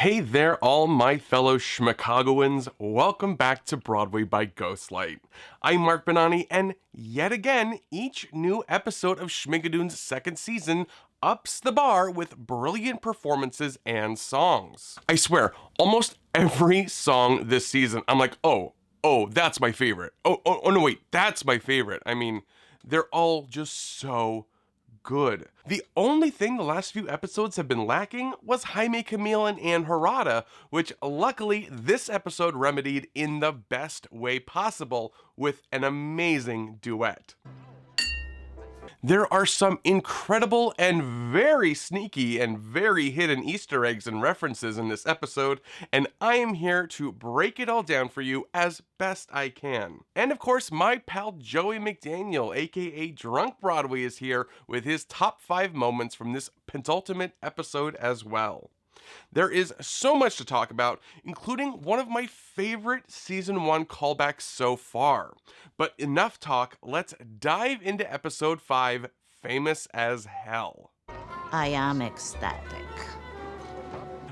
Hey there, all my fellow Schmicagoans. Welcome back to Broadway by Ghostlight. I'm Mark Benani, and yet again, each new episode of Schmigadoon's second season ups the bar with brilliant performances and songs. I swear, almost every song this season, I'm like, oh, that's my favorite. Oh, no, wait, that's my favorite. I mean, they're all just so good. The only thing the last few episodes have been lacking was Jaime Camille and Anne Harada, which luckily this episode remedied in the best way possible with an amazing duet. There are some incredible and very sneaky and very hidden Easter eggs and references in this episode, and I am here to break it all down for you as best I can. And of course, my pal Joey McDaniel, aka Drunk Broadway, is here with his top 5 moments from this pentultimate episode as well. There is so much to talk about, including one of my favorite season 1 callbacks so far. But enough talk, let's dive into episode 5, Famous as Hell. I am ecstatic.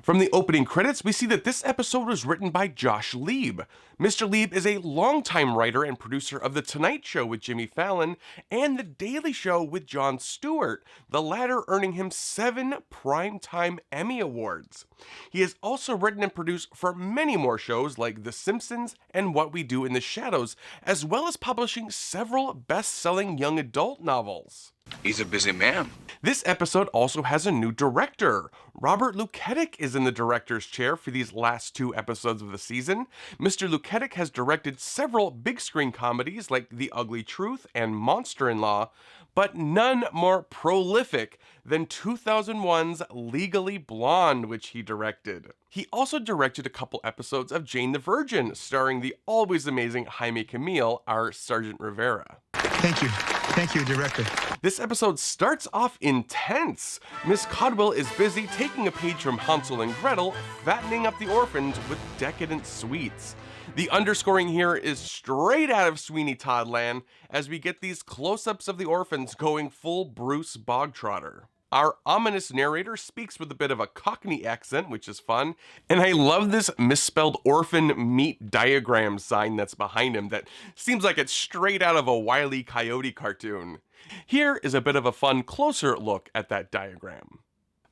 From the opening credits, we see that this episode was written by Josh Lieb. Mr. Lieb is a longtime writer and producer of The Tonight Show with Jimmy Fallon and The Daily Show with Jon Stewart, the latter earning him 7 Primetime Emmy Awards. He has also written and produced for many more shows like The Simpsons and What We Do in the Shadows, as well as publishing several best-selling young adult novels. He's a busy man. This episode also has a new director. Robert Luketic is in the director's chair for these last 2 episodes of the season. Mr. Luketic has directed several big screen comedies like The Ugly Truth and Monster-in-Law, but none more prolific than 2001's Legally Blonde, which he directed. He also directed a couple episodes of Jane the Virgin, starring the always amazing Jaime Camille, our Sergeant Rivera. Thank you, director. This episode starts off intense. Miss Codwell is busy taking a page from Hansel and Gretel, fattening up the orphans with decadent sweets. The underscoring here is straight out of Sweeney Todd land, as we get these close-ups of the orphans going full Bruce Bogtrotter. Our ominous narrator speaks with a bit of a Cockney accent, which is fun, and I love this misspelled orphan meat diagram sign that's behind him that seems like it's straight out of a Wile E. Coyote cartoon. Here is a bit of a fun, closer look at that diagram.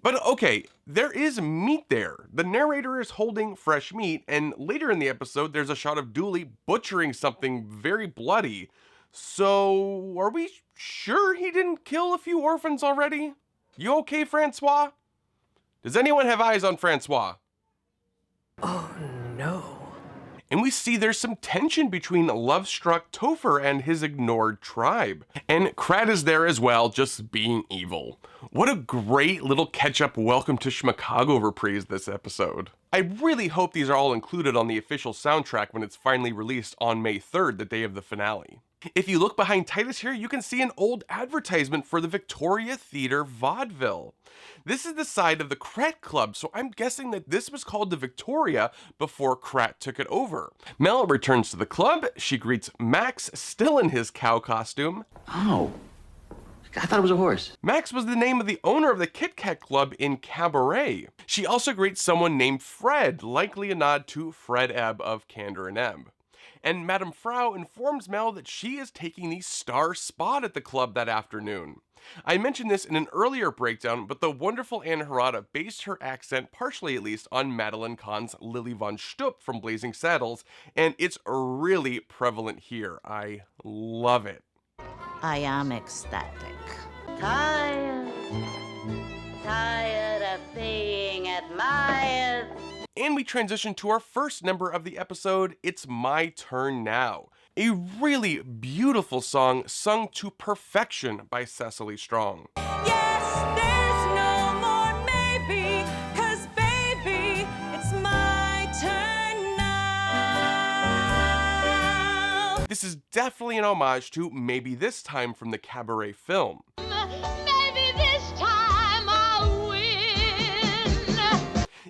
But okay, there is meat there. The narrator is holding fresh meat, and later in the episode there's a shot of Dooley butchering something very bloody. So, are we sure he didn't kill a few orphans already? You okay, Francois? Does anyone have eyes on Francois? Oh no. And we see there's some tension between love-struck Topher and his ignored tribe. And Krat is there as well, just being evil. What a great little catch-up Welcome to Schmicago reprise this episode. I really hope these are all included on the official soundtrack when it's finally released on May 3rd, the day of the finale. If you look behind Titus here, you can see an old advertisement for the Victoria Theatre Vaudeville. This is the side of the Krat Club, so I'm guessing that this was called the Victoria before Krat took it over. Mel returns to the club. She greets Max, still in his cow costume. Oh, I thought it was a horse. Max was the name of the owner of the Kit Kat Club in Cabaret. She also greets someone named Fred, likely a nod to Fred Ebb of Candor and Ebb. And Madame Frau informs Mel that she is taking the star spot at the club that afternoon. I mentioned this in an earlier breakdown, but the wonderful Anne Harada based her accent, partially at least, on Madeline Kahn's Lily von Stupp from Blazing Saddles, and it's really prevalent here. I love it. I am ecstatic. Tired of being admired. And we transition to our first number of the episode, It's My Turn Now. A really beautiful song sung to perfection by Cecily Strong. Yes, there's no more maybe, 'cause baby, it's my turn now. This is definitely an homage to Maybe This Time from the Cabaret film. Maybe this time I'll win.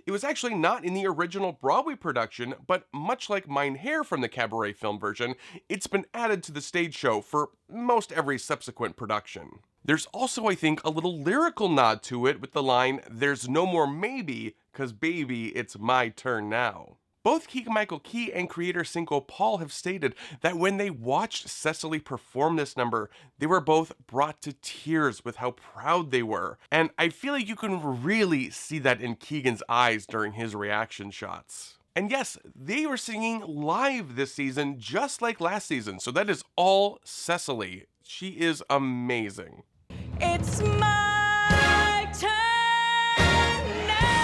It was actually not in the original Broadway production, but much like Mein Herr from the Cabaret film version, it's been added to the stage show for most every subsequent production. There's also, I think, a little lyrical nod to it with the line, "There's no more maybe, 'cause baby, it's my turn now." Both Keegan-Michael Key and creator Cinco Paul have stated that when they watched Cecily perform this number, they were both brought to tears with how proud they were. And I feel like you can really see that in Keegan's eyes during his reaction shots. And yes, they were singing live this season, just like last season. So that is all Cecily. She is amazing. It's my turn now.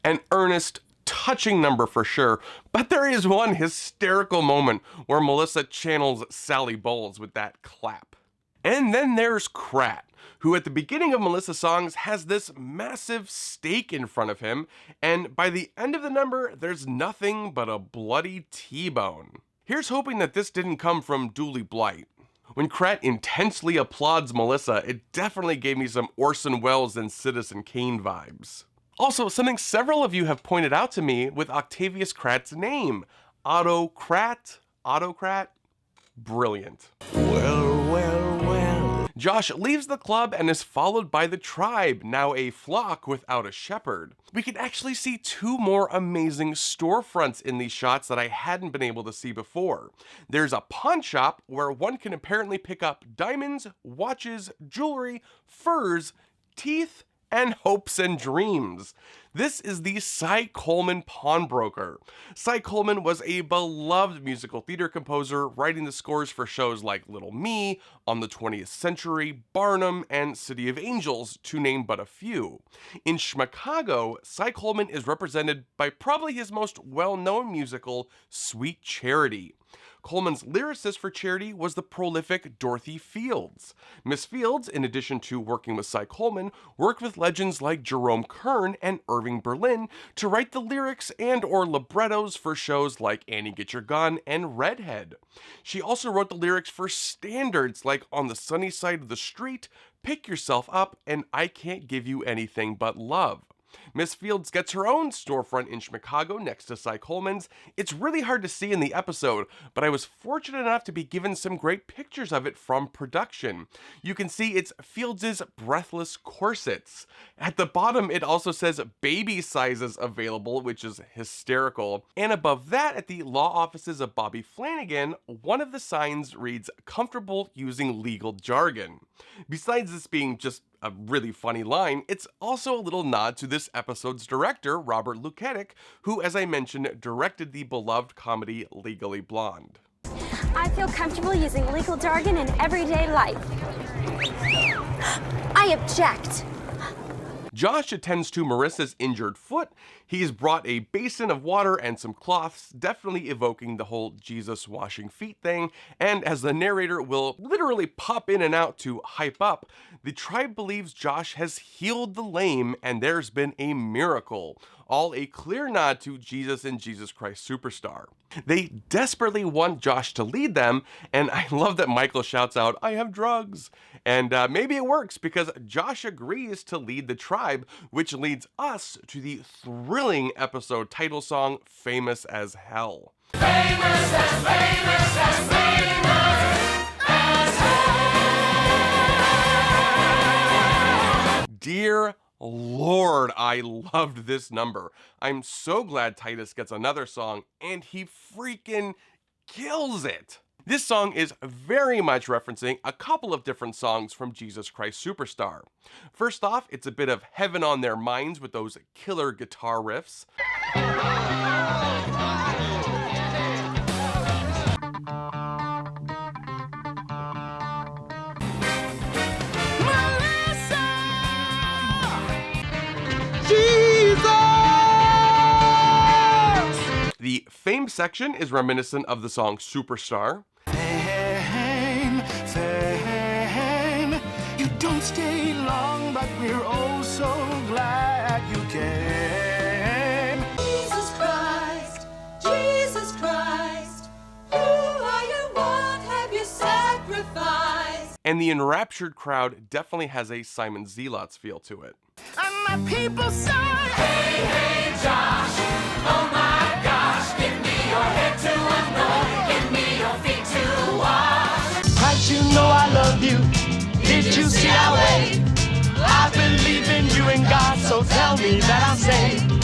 An earnest, touching number for sure, but there is one hysterical moment where Melissa channels Sally Bowles with that clap. And then there's Krat, who at the beginning of Melissa's songs has this massive steak in front of him, and by the end of the number, there's nothing but a bloody T-bone. Here's hoping that this didn't come from Dooley Blight. When Krat intensely applauds Melissa, it definitely gave me some Orson Welles and Citizen Kane vibes. Also, something several of you have pointed out to me with Octavius Krat's name. Autocrat? Brilliant. Well. Josh leaves the club and is followed by the tribe, now a flock without a shepherd. We can actually see two more amazing storefronts in these shots that I hadn't been able to see before. There's a pawn shop where one can apparently pick up diamonds, watches, jewelry, furs, teeth, and hopes and dreams. This is the Cy Coleman Pawnbroker. Cy Coleman was a beloved musical theater composer, writing the scores for shows like Little Me, On the 20th Century, Barnum, and City of Angels, to name but a few. In Schmicago, Cy Coleman is represented by probably his most well-known musical, Sweet Charity. Coleman's lyricist for Charity was the prolific Dorothy Fields. Miss Fields, in addition to working with Cy Coleman, worked with legends like Jerome Kern and Irving Berlin to write the lyrics and or librettos for shows like Annie Get Your Gun and Redhead. She also wrote the lyrics for standards like On the Sunny Side of the Street, Pick Yourself Up, and I Can't Give You Anything But Love. Miss Fields gets her own storefront in Schmicago next to Cy Coleman's. It's really hard to see in the episode, but I was fortunate enough to be given some great pictures of it from production. You can see it's Fields' breathless corsets. At the bottom, it also says baby sizes available, which is hysterical. And above that, at the law offices of Bobby Flanagan, one of the signs reads, "Comfortable using legal jargon." Besides this being just a really funny line, it's also a little nod to this episode's director, Robert Luketic, who, as I mentioned, directed the beloved comedy Legally Blonde. I feel comfortable using legal jargon in everyday life. I object. Josh attends to Marissa's injured foot. He's brought a basin of water and some cloths, definitely evoking the whole Jesus washing feet thing. And as the narrator will literally pop in and out to hype up, the tribe believes Josh has healed the lame and there's been a miracle. All a clear nod to Jesus and Jesus Christ Superstar. They desperately want Josh to lead them, and I love that Michael shouts out, "I have drugs." And maybe it works because Josh agrees to lead the tribe, which leads us to the thrilling episode title song, Famous as Hell. Famous as famous as famous as hell. Dear Lord, I loved this number. I'm so glad Titus gets another song, and he freaking kills it. This song is very much referencing a couple of different songs from Jesus Christ Superstar. First off, it's a bit of Heaven on Their Minds with those killer guitar riffs. The Fame section is reminiscent of the song Superstar. Fame, fame, you don't stay long, but we're oh so glad you came. Jesus Christ, who are you, what have you sacrificed? And the enraptured crowd definitely has a Simon Zelots feel to it. And my people say, Hey, hey, Josh. Oh my gosh. Give me your head to anoint. Give me your feet to wash. Christ, you know I love you. Did you see our way? I believe in you and God, so tell me that I'm saved.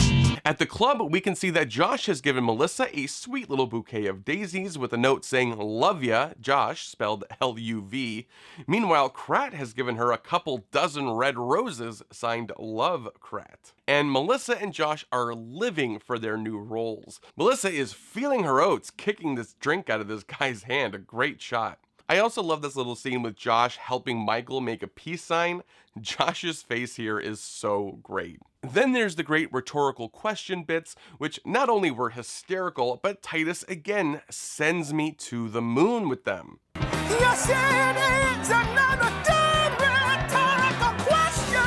At the club, we can see that Josh has given Melissa a sweet little bouquet of daisies with a note saying "Love ya, Josh," spelled L-U-V. Meanwhile, Krat has given her a couple dozen red roses signed "Love, Krat." And Melissa and Josh are living for their new roles. Melissa is feeling her oats, kicking this drink out of this guy's hand, a great shot. I also love this little scene with Josh helping Michael make a peace sign. Josh's face here is so great. Then there's the great rhetorical question bits, which not only were hysterical, but Titus again sends me to the moon with them. Yes, it is another good rhetorical question.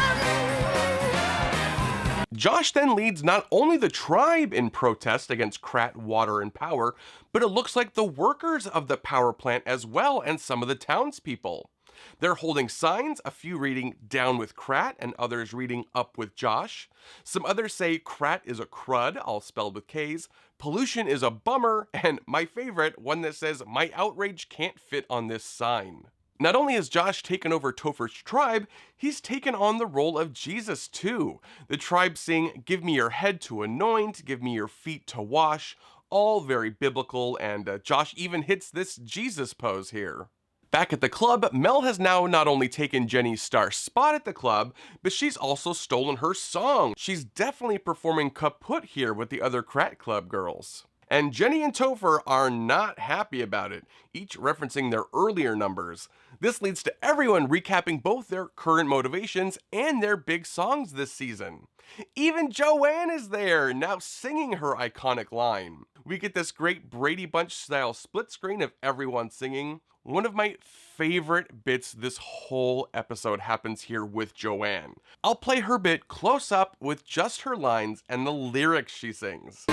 Josh then leads not only the tribe in protest against Krat, Water, and Power, but it looks like the workers of the power plant as well and some of the townspeople. They're holding signs, a few reading "Down with Krat" and others reading "Up with Josh." Some others say Krat is a crud, all spelled with K's, pollution is a bummer, and my favorite, one that says "My outrage can't fit on this sign." Not only has Josh taken over Topher's tribe, he's taken on the role of Jesus too. The tribe sing "Give me your head to anoint, give me your feet to wash," all very biblical, and Josh even hits this Jesus pose here. Back at the club, Mel has now not only taken Jenny's star spot at the club, but she's also stolen her song. She's definitely performing kaput here with the other Krat Club girls. And Jenny and Topher are not happy about it, each referencing their earlier numbers. This leads to everyone recapping both their current motivations and their big songs this season. Even Joanne is there, now singing her iconic line. We get this great Brady Bunch style split screen of everyone singing. One of my favorite bits this whole episode happens here with Joanne. I'll play her bit close up with just her lines and the lyrics she sings.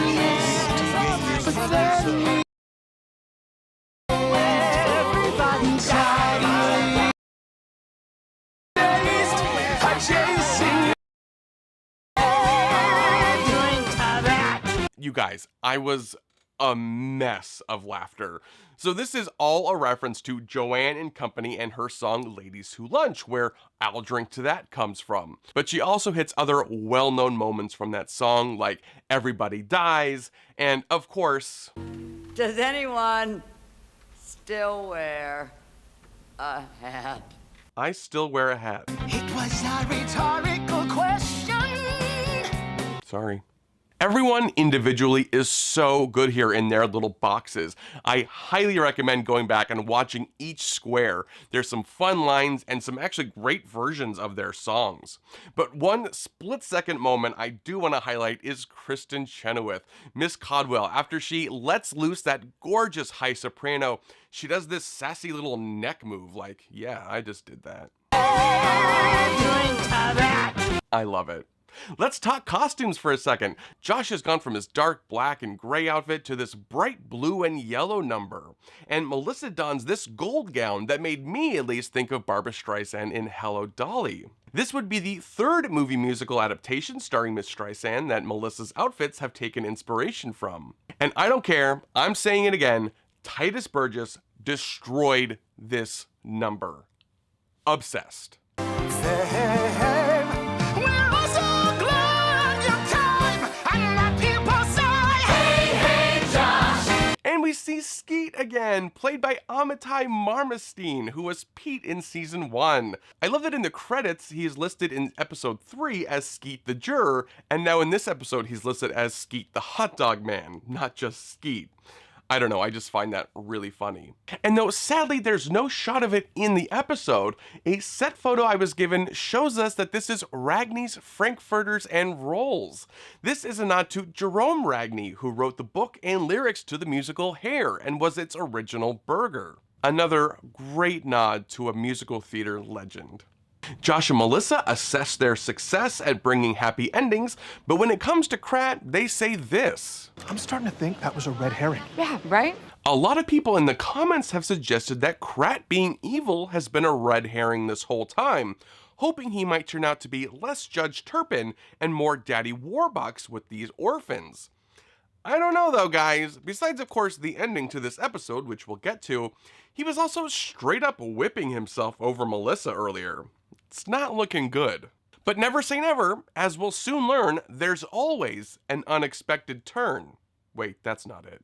You guys, I was a mess of laughter. So this is all a reference to Joanne and Company and her song "Ladies Who Lunch," where "I'll Drink to That" comes from. But she also hits other well-known moments from that song, like "Everybody Dies," and of course, does anyone still wear a hat? I still wear a hat. It was a rhetorical question. Sorry. Everyone individually is so good here in their little boxes. I highly recommend going back and watching each square. There's some fun lines and some actually great versions of their songs. But one split-second moment I do want to highlight is Kristen Chenoweth, Miss Caldwell. After she lets loose that gorgeous high soprano, she does this sassy little neck move like, yeah, I just did that. I love it. Let's talk costumes for a second. Josh has gone from his dark black and gray outfit to this bright blue and yellow number. And Melissa dons this gold gown that made me at least think of Barbra Streisand in Hello, Dolly. This would be the third movie musical adaptation starring Miss Streisand that Melissa's outfits have taken inspiration from. And I don't care, I'm saying it again, Titus Burgess destroyed this number. Obsessed. And we see Skeet again, played by Amitai Marmestein, who was Pete in season 1. I love that in the credits, he is listed in episode 3 as Skeet the Juror, and now in this episode, he's listed as Skeet the Hot Dog Man, not just Skeet. I don't know, I just find that really funny. And though sadly there's no shot of it in the episode, a set photo I was given shows us that this is Ragni's Frankfurters and Rolls. This is a nod to Jerome Ragni, who wrote the book and lyrics to the musical Hair and was its original burger. Another great nod to a musical theater legend. Josh and Melissa assess their success at bringing happy endings, but when it comes to Krat, they say this. I'm starting to think that was a red herring. Yeah, right? A lot of people in the comments have suggested that Krat being evil has been a red herring this whole time. hoping he might turn out to be less Judge Turpin and more Daddy Warbucks with these orphans. I don't know though, guys. Besides, of course, the ending to this episode, which we'll get to, he was also straight up whipping himself over Melissa earlier. It's not looking good. But never say never, as we'll soon learn, there's always an unexpected turn. Wait, that's not it.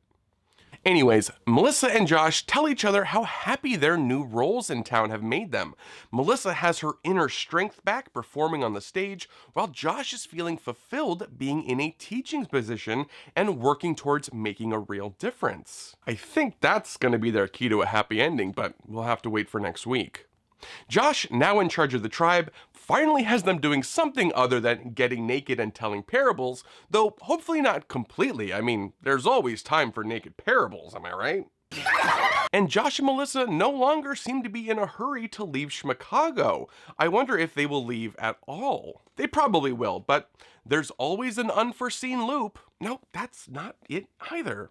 Anyways, Melissa and Josh tell each other how happy their new roles in town have made them. Melissa has her inner strength back performing on the stage, while Josh is feeling fulfilled being in a teaching position and working towards making a real difference. I think that's going to be their key to a happy ending, but we'll have to wait for next week. Josh, now in charge of the tribe, finally has them doing something other than getting naked and telling parables, though hopefully not completely. I mean, there's always time for naked parables, am I right? And Josh and Melissa no longer seem to be in a hurry to leave Schmicago. I wonder if they will leave at all. They probably will, but there's always an unforeseen loop. Nope, that's not it either.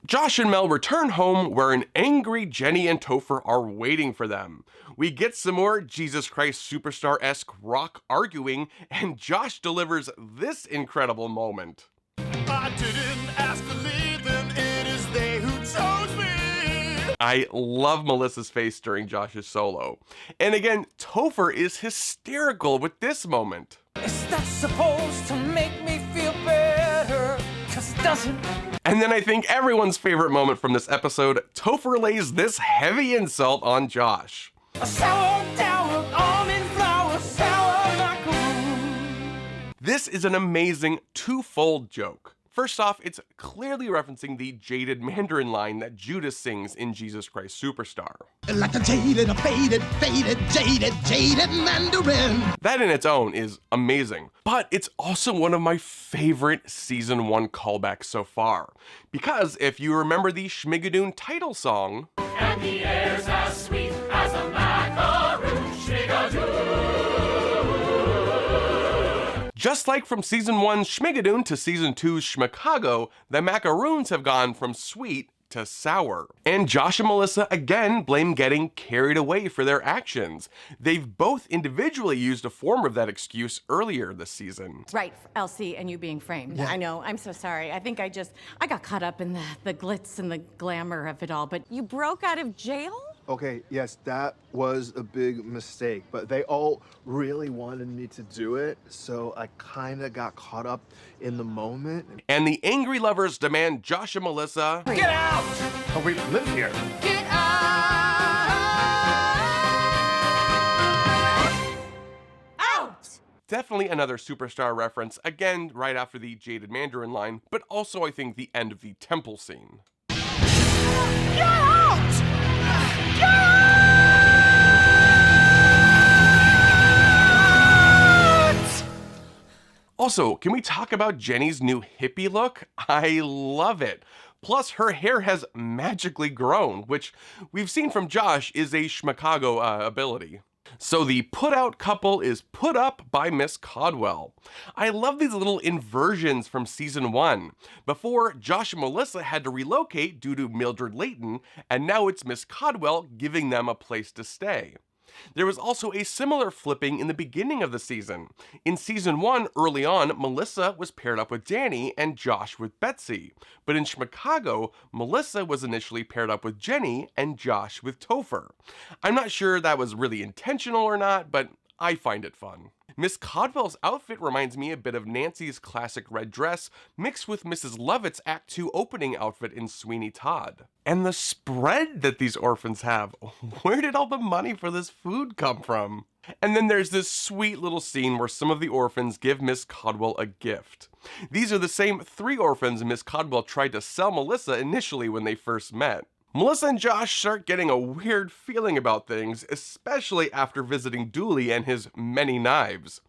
Josh and Mel return home where an angry Jenny and Topher are waiting for them. We get some more Jesus Christ Superstar-esque rock arguing, and Josh delivers this incredible moment. I didn't ask to leave them, it is they who chose me. I love Melissa's face during Josh's solo. And again, Topher is hysterical with this moment. Is that supposed to make me feel better? 'Cause it doesn't. And then I think everyone's favorite moment from this episode, Topher lays this heavy insult on Josh. A sourdough almond flour, sour macaroon. This is an amazing twofold joke. First off, it's clearly referencing the jaded Mandarin line that Judas sings in Jesus Christ Superstar. Like a jaded, jaded Mandarin. That in its own is amazing, but it's also one of my favorite season 1 callbacks so far. Because if you remember the Schmigadoon title song, And the air's as sweet as a macaroon, Schmigadoon. just like from season 1's Schmigadoon to season 2's Schmicago, the macaroons have gone from sweet to sour. And Josh and Melissa again blame getting carried away for their actions. They've both individually used a form of that excuse earlier this season. Right, Elsie and you being framed. I know, I'm so sorry. I think I got caught up in the glitz and the glamour of it all, but you broke out of jail? Okay, yes, that was a big mistake, but they all really wanted me to do it, so I kind of got caught up in the moment. And the angry lovers demand Josh and Melissa Get out! Oh, we live here. Get out! Out! Definitely another Superstar reference, again right after the Jaded Mandarin line, but also I think the end of the temple scene. Get out! Get out! Also, can we talk about Jenny's new hippie look? I love it. Plus, her hair has magically grown, which we've seen from Josh is a Schmicago ability. So the put-out couple is put up by Miss Caldwell. I love these little inversions from season 1. Before, Josh and Melissa had to relocate due to Mildred Layton, and now it's Miss Caldwell giving them a place to stay. There was also a similar flipping in the beginning of the season. In season 1, early on, Melissa was paired up with Danny and Josh with Betsy. But in Schmicago, Melissa was initially paired up with Jenny and Josh with Topher. I'm not sure that was really intentional or not, but I find it fun. Miss Caldwell's outfit reminds me a bit of Nancy's classic red dress mixed with Mrs. Lovett's Act 2 opening outfit in Sweeney Todd. And the spread that these orphans have. Where did all the money for this food come from? And then there's this sweet little scene where some of the orphans give Miss Caldwell a gift. These are the same 3 orphans Miss Caldwell tried to sell Melissa initially when they first met. Melissa and Josh start getting a weird feeling about things, especially after visiting Dooley and his many knives.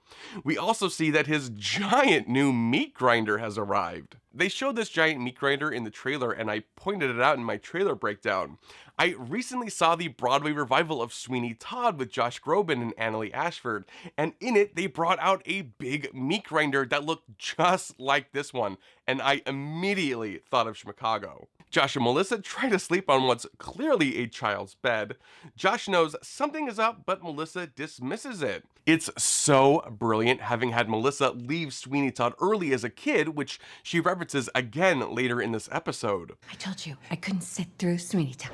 We also see that his giant new meat grinder has arrived. They showed this giant meat grinder in the trailer and I pointed it out in my trailer breakdown. I recently saw the Broadway revival of Sweeney Todd with Josh Groban and Annalee Ashford, and in it they brought out a big meat grinder that looked just like this one, and I immediately thought of Schmicago. Josh and Melissa try to sleep on what's clearly a child's bed. Josh knows something is up, but Melissa dismisses it. It's so brilliant having had Melissa leave Sweeney Todd early as a kid, which she references again later in this episode. I told you I couldn't sit through Sweeney Todd.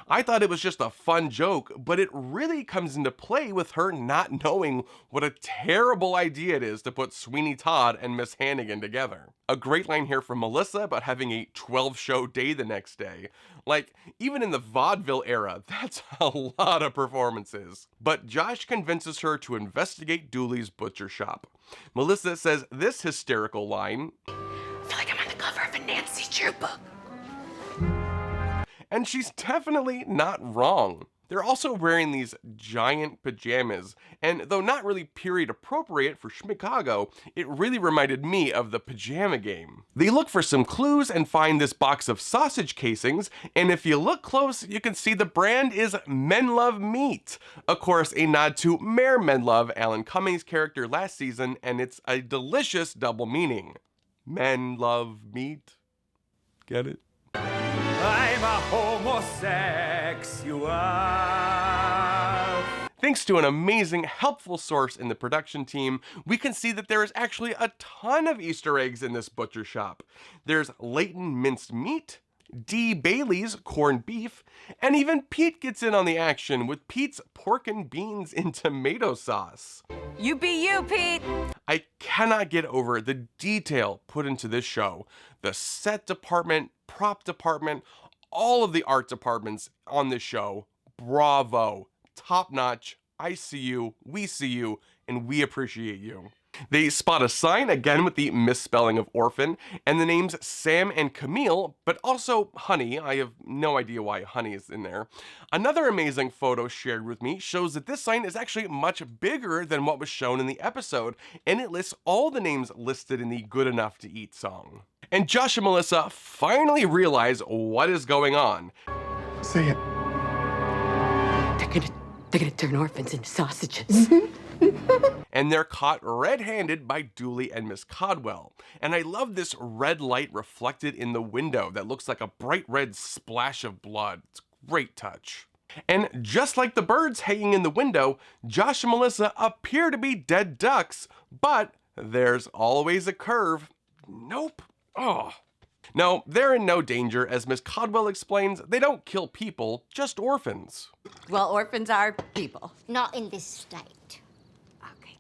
I thought it was just a fun joke, but it really comes into play with her not knowing what a terrible idea it is to put Sweeney Todd and Miss Hannigan together. A great line here from Melissa about having a 12-show day the next day. Like, even in the vaudeville era, that's a lot of performances. But Josh convinces her to investigate Dooley's butcher shop. Melissa says this hysterical line, I feel like I'm on the cover of a Nancy Drew book. and she's definitely not wrong. They're also wearing these giant pajamas, and though not really period appropriate for Schmicago, it really reminded me of the pajama game. They look for some clues and find this box of sausage casings, and if you look close, you can see the brand is Men Love Meat. Of course, a nod to Mayor Menlove, Alan Cummings' character last season, and it's a delicious double meaning. Men love meat. Get it? I'm a homosexual. Thanks to an amazing, helpful source in the production team, we can see that there is actually a ton of Easter eggs in this butcher shop. There's Leighton minced meat, D. Bailey's corned beef, and even Pete gets in on the action with Pete's pork and beans in tomato sauce. You be you, Pete. I cannot get over the detail put into this show. The set department, prop department, all of the art departments on this show, bravo, top notch. I see you, we see you, and we appreciate you. They spot a sign, again with the misspelling of orphan, and the names Sam and Camille, but also Honey. I have no idea why Honey is in there. Another amazing photo shared with me shows that this sign is actually much bigger than what was shown in the episode, and it lists all the names listed in the Good Enough to Eat song. And Josh and Melissa finally realize what is going on. Say it. They're gonna turn orphans into sausages. And they're caught red-handed by Dooley and Miss Codwell. And I love this red light reflected in the window that looks like a bright red splash of blood. It's a great touch. And just like the birds hanging in the window, Josh and Melissa appear to be dead ducks, but there's always a curve. Nope. Oh. No, they're in no danger. As Miss Codwell explains, they don't kill people, just orphans. Well, orphans are people. Not in this state.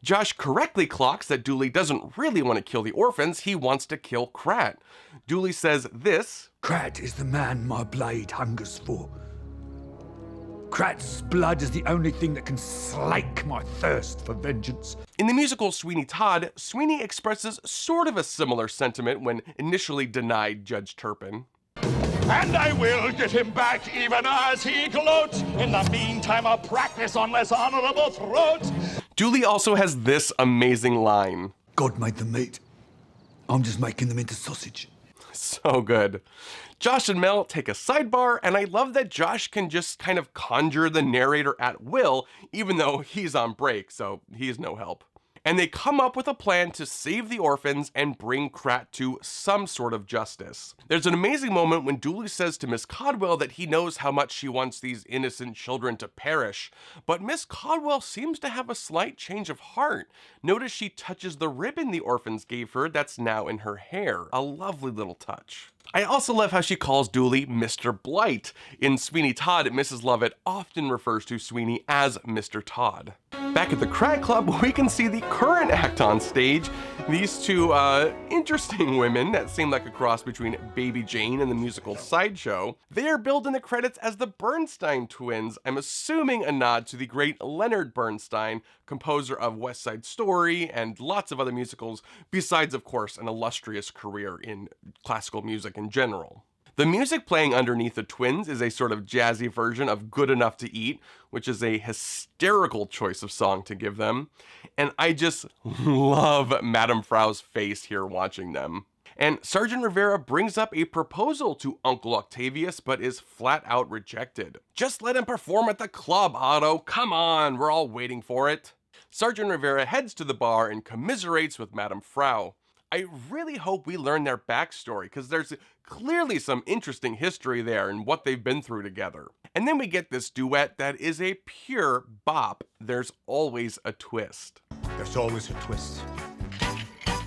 Josh correctly clocks that Dooley doesn't really want to kill the orphans, he wants to kill Krat. Dooley says this, Krat is the man my blade hungers for. Krat's blood is the only thing that can slake my thirst for vengeance. In the musical Sweeney Todd, Sweeney expresses sort of a similar sentiment when initially denied Judge Turpin. And I will get him back even as he gloats. In the meantime, I'll practice on less honorable throats. Dooley also has this amazing line. God made them meat. I'm just making them into sausage. So good. Josh and Mel take a sidebar, and I love that Josh can just kind of conjure the narrator at will, even though he's on break, so he's no help. And they come up with a plan to save the orphans and bring Krat to some sort of justice. There's an amazing moment when Dooley says to Miss Codwell that he knows how much she wants these innocent children to perish, but Miss Codwell seems to have a slight change of heart. Notice she touches the ribbon the orphans gave her that's now in her hair. A lovely little touch. I also love how she calls Dooley Mr. Blight. In Sweeney Todd, Mrs. Lovett often refers to Sweeney as Mr. Todd. Back at the Krat Club, we can see the current act on stage. These two interesting women that seem like a cross between Baby Jane and the musical Sideshow. They are billed in the credits as the Bernstein twins. I'm assuming a nod to the great Leonard Bernstein, composer of West Side Story and lots of other musicals, besides, of course, an illustrious career in classical music in general. The music playing underneath the twins is a sort of jazzy version of Good Enough to Eat, which is a hysterical choice of song to give them. And I just love Madame Frau's face here watching them. And Sergeant Rivera brings up a proposal to Uncle Octavius, but is flat out rejected. Just let him perform at the club, Otto. Come on, we're all waiting for it. Sergeant Rivera heads to the bar and commiserates with Madame Frau. I really hope we learn their backstory, because there's clearly some interesting history there and what they've been through together. And then we get this duet that is a pure bop. There's always a twist. There's always a twist.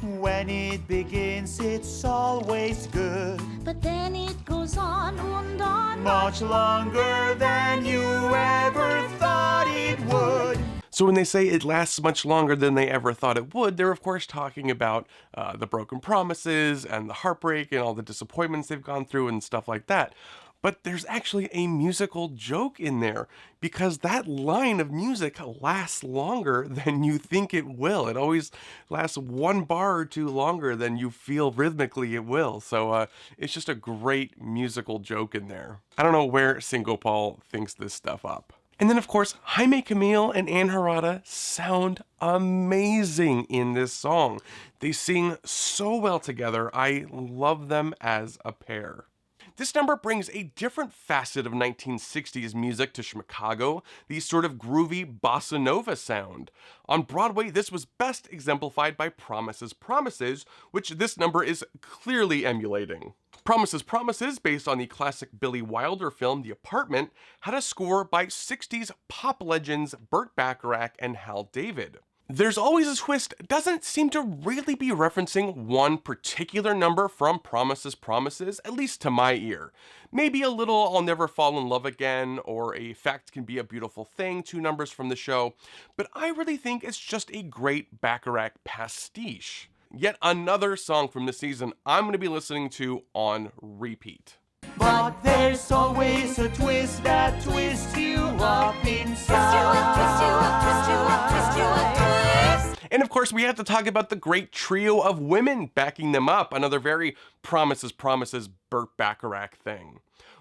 When it begins, it's always good. But then it goes on and on. Much longer than you ever thought it would. So when they say it lasts much longer than they ever thought it would, they're of course talking about the broken promises and the heartbreak and all the disappointments they've gone through and stuff like that. But there's actually a musical joke in there, because that line of music lasts longer than you think it will. It always lasts one bar or two longer than you feel rhythmically it will. So it's just a great musical joke in there. I don't know where Singopal thinks this stuff up. And then, of course, Jaime Camille and Ann Harada sound amazing in this song. They sing so well together. I love them as a pair. This number brings a different facet of 1960s music to Schmicago, the sort of groovy bossa nova sound. On Broadway, this was best exemplified by Promises, Promises, which this number is clearly emulating. Promises, Promises, based on the classic Billy Wilder film The Apartment, had a score by 60s pop legends Burt Bacharach and Hal David. There's Always a Twist doesn't seem to really be referencing one particular number from Promises, Promises, at least to my ear. Maybe a little I'll Never Fall in Love Again, or A Fact Can Be a Beautiful Thing, 2 numbers from the show, but I really think it's just a great Bacharach pastiche. Yet another song from this season I'm going to be listening to on repeat. But there's always a twist that twists you up inside. Twist you up, twist you up, twist you up, twist you up, twist. And of course, we have to talk about the great trio of women backing them up, another very Promises, Promises Burt Bacharach thing.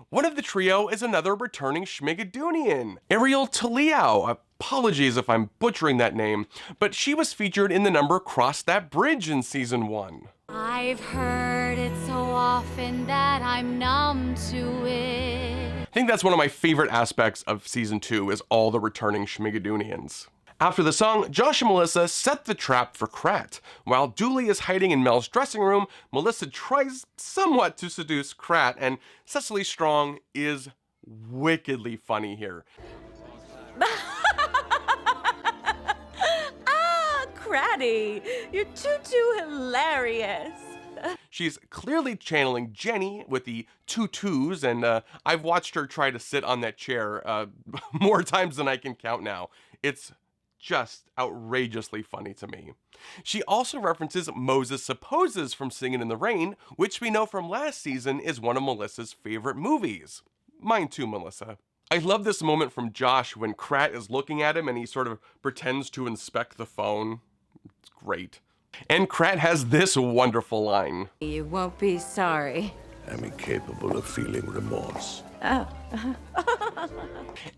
One of the trio is another returning Schmigadoonian, Ariel Taliao. Apologies if I'm butchering that name, but she was featured in the number Cross That Bridge in season 1. I've heard it so often that I'm numb to it. I think that's one of my favorite aspects of season 2 is all the returning Schmigadoonians. After the song, Josh and Melissa set the trap for Krat. While Dooley is hiding in Mel's dressing room, Melissa tries somewhat to seduce Krat, and Cecily Strong is wickedly funny here. Kratty, you're too hilarious. She's clearly channeling Jenny with the tutus, and I've watched her try to sit on that chair more times than I can count now. It's just outrageously funny to me. She also references Moses Supposes from Singin' in the Rain, which we know from last season is one of Melissa's favorite movies. Mine too, Melissa. I love this moment from Josh when Krat is looking at him and he sort of pretends to inspect the phone. It's great. And Krat has this wonderful line. You won't be sorry. I'm incapable of feeling remorse. Oh.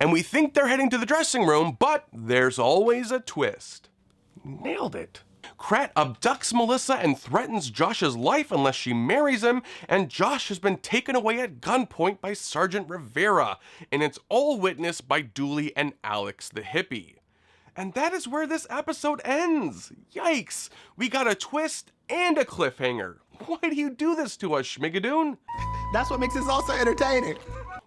And we think they're heading to the dressing room, but there's always a twist. Nailed it. Krat abducts Melissa and threatens Josh's life unless she marries him, and Josh has been taken away at gunpoint by Sergeant Rivera, and it's all witnessed by Dooley and Alex the hippie. And that is where this episode ends. Yikes! We got a twist and a cliffhanger. Why do you do this to us, Schmigadoon? That's what makes this all so entertaining.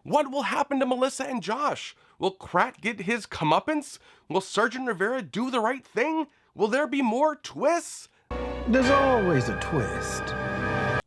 What will happen to Melissa and Josh? Will Krat get his comeuppance? Will Sergeant Rivera do the right thing? Will there be more twists? There's always a twist.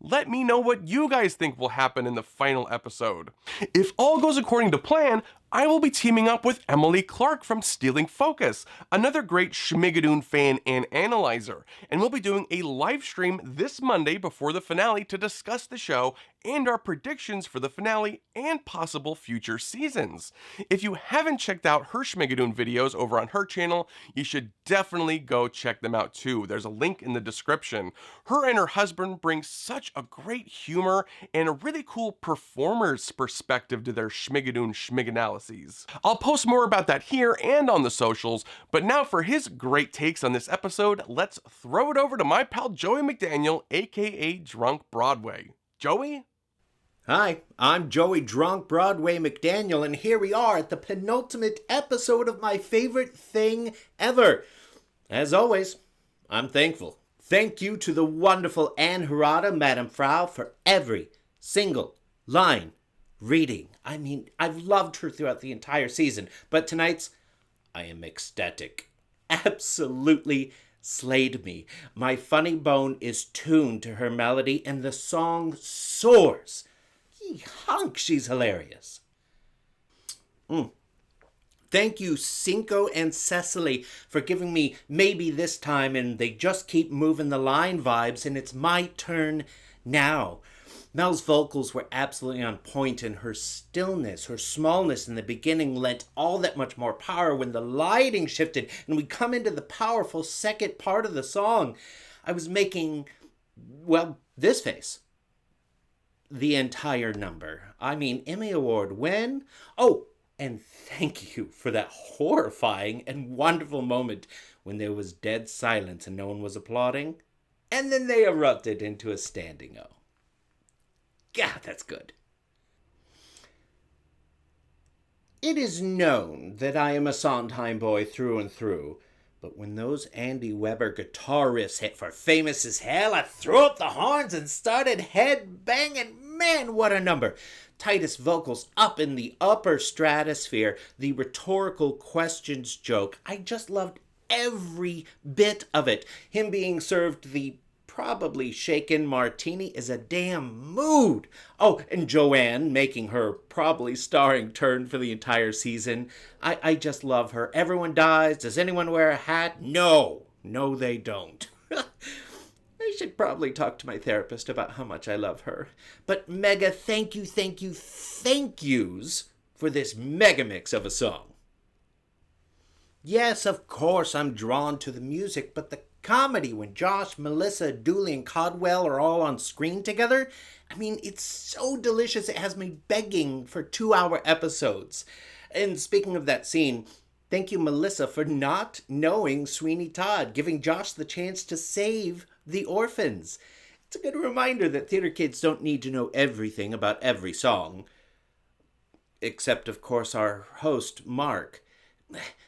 Let me know what you guys think will happen in the final episode. If all goes according to plan, I will be teaming up with Emily Clark from Stealing Focus, another great Schmigadoon fan and analyzer, and we'll be doing a live stream this Monday before the finale to discuss the show and our predictions for the finale and possible future seasons. If you haven't checked out her Schmigadoon videos over on her channel, you should definitely go check them out too. There's a link in the description. Her and her husband bring such a great humor and a really cool performer's perspective to their Schmigadoon Schmiganalysis. I'll post more about that here and on the socials, but now for his great takes on this episode, let's throw it over to my pal Joey McDaniel, aka Drunk Broadway. Joey? Hi, I'm Joey Drunk Broadway McDaniel, and here we are at the penultimate episode of my favorite thing ever. As always, I'm thankful Thank you to the wonderful Anne Harada, Madame Frau, for every single line reading. I mean, I've loved her throughout the entire season, but tonight's, I am ecstatic. Absolutely slayed me. My funny bone is tuned to her melody, and the song soars. Ye hunk, she's hilarious. Thank you, Cinco and Cecily, for giving me maybe this time, and they just keep moving the line vibes, and it's my turn now. Mel's vocals were absolutely on point, and her stillness, her smallness in the beginning lent all that much more power when the lighting shifted and we come into the powerful second part of the song. I was making, well, this face the entire number. I mean, Emmy Award win. Oh, and thank you for that horrifying and wonderful moment when there was dead silence and no one was applauding. And then they erupted into a standing O. God, that's good. It is known that I am a Sondheim boy through and through, but when those Andy Weber guitar riffs hit for Famous as Hell, I threw up the horns and started head banging. Man, what a number. Titus vocals up in the upper stratosphere, the rhetorical questions joke. I just loved every bit of it. Him being served the probably shaken martini is a damn mood. Oh, and Joanne making her probably starring turn for the entire season. I just love her. Everyone dies. Does anyone wear a hat? No. No, they don't. I should probably talk to my therapist about how much I love her. But mega thank yous for this mega mix of a song. Yes, of course, I'm drawn to the music, but the comedy when Josh, Melissa, Dooley, and Codwell are all on screen together, I mean, it's so delicious it has me begging for 2-hour episodes. And speaking of that scene, thank you, Melissa, for not knowing Sweeney Todd, giving Josh the chance to save the orphans. It's a good reminder that theater kids don't need to know everything about every song. Except, of course, our host, Mark.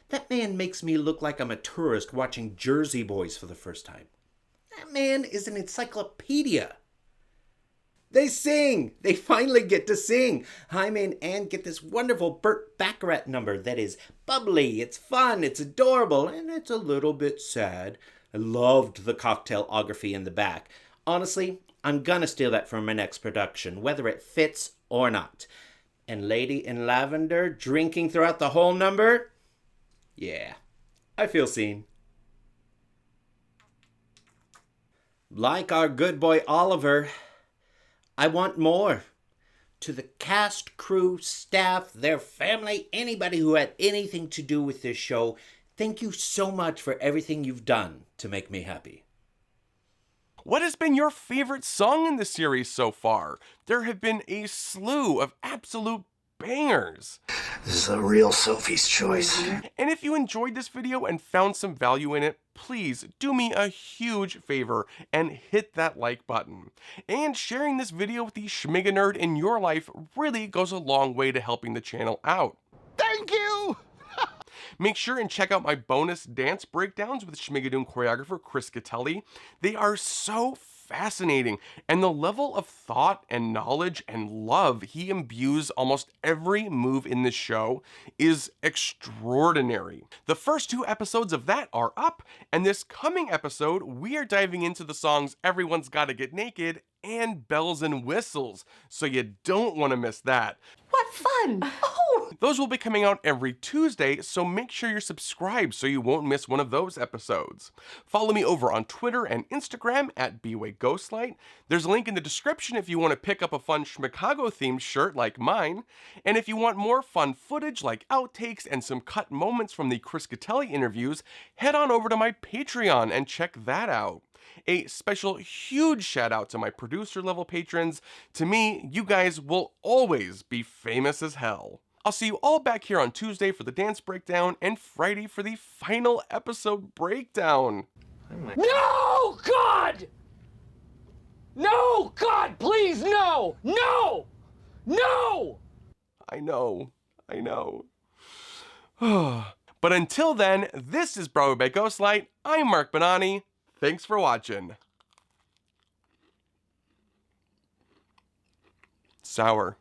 That man makes me look like I'm a tourist watching Jersey Boys for the first time. That man is an encyclopedia. They sing! They finally get to sing! Jaime and Anne get this wonderful Burt Baccarat number that is bubbly, it's fun, it's adorable, and it's a little bit sad. I loved the cocktailography in the back. Honestly, I'm gonna steal that for my next production, whether it fits or not. And Lady in Lavender drinking throughout the whole number? Yeah, I feel seen. Like our good boy Oliver, I want more. To the cast, crew, staff, their family, anybody who had anything to do with this show, thank you so much for everything you've done to make me happy. What has been your favorite song in the series so far? There have been a slew of absolute bangers. This is a real Sophie's choice. And if you enjoyed this video and found some value in it, please do me a huge favor and hit that like button. And sharing this video with the Schmiga nerd in your life really goes a long way to helping the channel out. Thank you! Make sure and check out my bonus dance breakdowns with Schmigadoon choreographer Chris Catelli. They are so fascinating, and the level of thought and knowledge and love he imbues almost every move in this show is extraordinary. The first 2 episodes of that are up, and this coming episode we are diving into the songs Everyone's Gotta Get Naked and Bells and Whistles, so you don't want to miss that. What fun! Oh! Those will be coming out every Tuesday, so make sure you're subscribed so you won't miss one of those episodes. Follow me over on Twitter and Instagram at bwayghostlight. There's a link in the description if you want to pick up a fun Schmicago themed shirt like mine. And if you want more fun footage like outtakes and some cut moments from the Chris Catelli interviews, head on over to my Patreon and check that out. A special huge shout out to my producer level patrons. To me, you guys will always be famous as hell. I'll see you all back here on Tuesday for the dance breakdown and Friday for the final episode breakdown. No, God! No, God, please, no! No! No! I know. But until then, this is Broadway by Ghostlight. I'm Mark Bonanni. Thanks for watching. Sour.